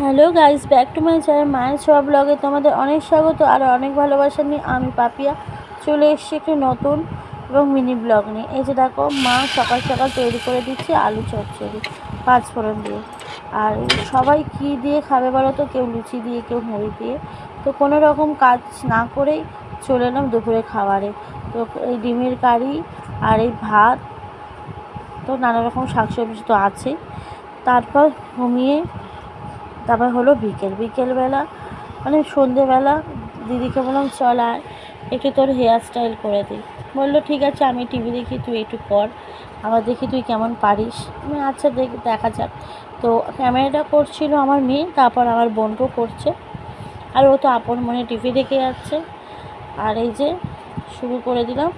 Hello guys, back to my channel মায়ের ছোঁয়া ব্লগে তোমাদের অনেক স্বাগত আর অনেক ভালোবাসা নিয়ে আমি পাপিয়া চলে এসেছি একটি নতুন এবং মিনি ব্লগ নিয়ে। এই যে দেখো, মা সকাল সকাল তৈরি করে দিচ্ছে আলু চচ্চড়ি পাঁচফোড়ন দিয়ে। আর সবাই কী দিয়ে খাবে বলো তো? কেউ লুচি দিয়ে, কেউ মুড়ি দিয়ে। তো কোনো রকম কাজ না করেই চলে এলাম দুপুরে খাবারে। তো এই ডিমের কারি আর এই ভাত, তো নানা রকম শাকসবজি তো আছেই। তারপর ঘুমিয়ে তারপর হলো বিকেলবেলা, মানে সন্ধেবেলা দিদিকে বললাম চল আয় একটু তোর হেয়ার স্টাইল করে দিই। বললো ঠিক আছে, আমি টিভি দেখি, তুই একটু কর, আবার দেখি তুই কেমন পারিস। আমি আচ্ছা দেখা যাক। তো ক্যামেরাটা করছিল আমার মেয়ে, তারপর আমার বোনকেও করছে, আর ও তো আপন মনে টিভি দেখে যাচ্ছে। আর এই যে শুরু করে দিলাম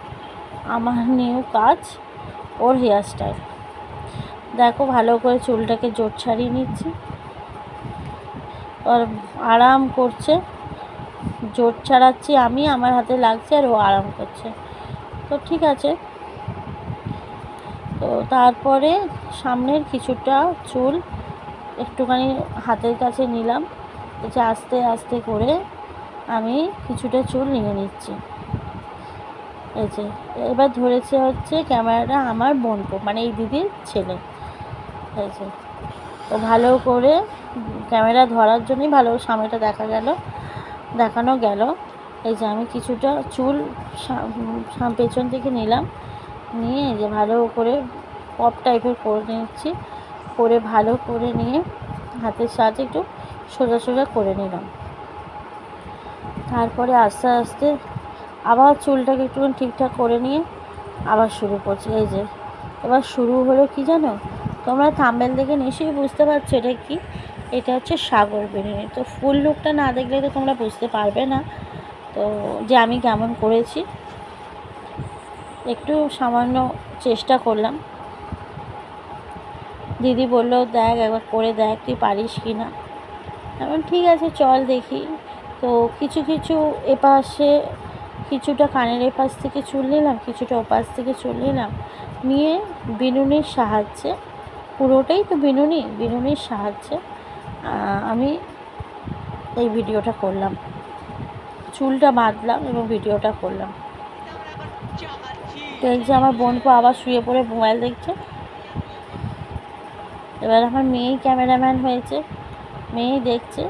আমার নিউ কাজ, ওর হেয়ার স্টাইল। দেখো, ভালো করে চুলটাকে জোট ছাড়িয়ে নিচ্ছি, আর আরাম করছে। জোট ছাড়াচ্ছি আমি, আমার হাতে লাগছে, আর ও আরাম করছে। তো ঠিক আছে। তো তারপরে সামনের কিছুটা চুল একটুখানি হাতের কাছে নিলাম, যে আস্তে আস্তে করে আমি কিছুটা চুল নিয়ে নিচ্ছি। এই যে এবার ধরেছে হচ্ছে ক্যামেরাটা আমার বোনপো, মানে এই দিদির ছেলে। এই যে তো ভালো করে ক্যামেরা ধরার জন্যই ভালো সামনেটা দেখানো গেল। এই যে আমি কিছুটা চুল পেছন থেকে নিলাম, নিয়ে এই যে ভালো করে পপ টাইপের করে নিচ্ছি, করে ভালো করে নিয়ে হাতের সাহায্যে একটু সোজা করে নিলাম। তারপরে আস্তে আস্তে আবার চুলটাকে একটু ঠিকঠাক করে নিয়ে আবার শুরু করছি। এই যে এবার শুরু হলো কি জানো? তোমরা থাম্বনেল দেখে নিশ্চয়ই বুঝতে পারছো এটা কি। এটা হচ্ছে সাগর বিরিয়ানি। তো ফুল লুকটা না দেখলে তো তোমরা বুঝতে পারবে না তো যে আমি কেমন করেছি। একটু সামান্য চেষ্টা করলাম। দিদি বললো দেখ, একবার করে দেখ তুই পারিস কি না। এখন ঠিক আছে, চল দেখি। তো কিছু এপাশে কিছুটা কানের এপাশ থেকে চুল নিলাম, কিছুটা ওপাশ থেকে চুল নিলাম, নিয়ে বিনুনির সাহায্যে, পুরোটাই তো বিনুনির সাহায্যে আমি এই ভিডিওটা করলাম, চুলটা বাঁধলাম এবং ভিডিওটা করলাম। তো এই যে আমার বোনপো আবার শুয়ে পড়ে মোবাইল দেখছে। এবার আমার মেয়েই ক্যামেরাম্যান হয়েছে, মেয়েই দেখছে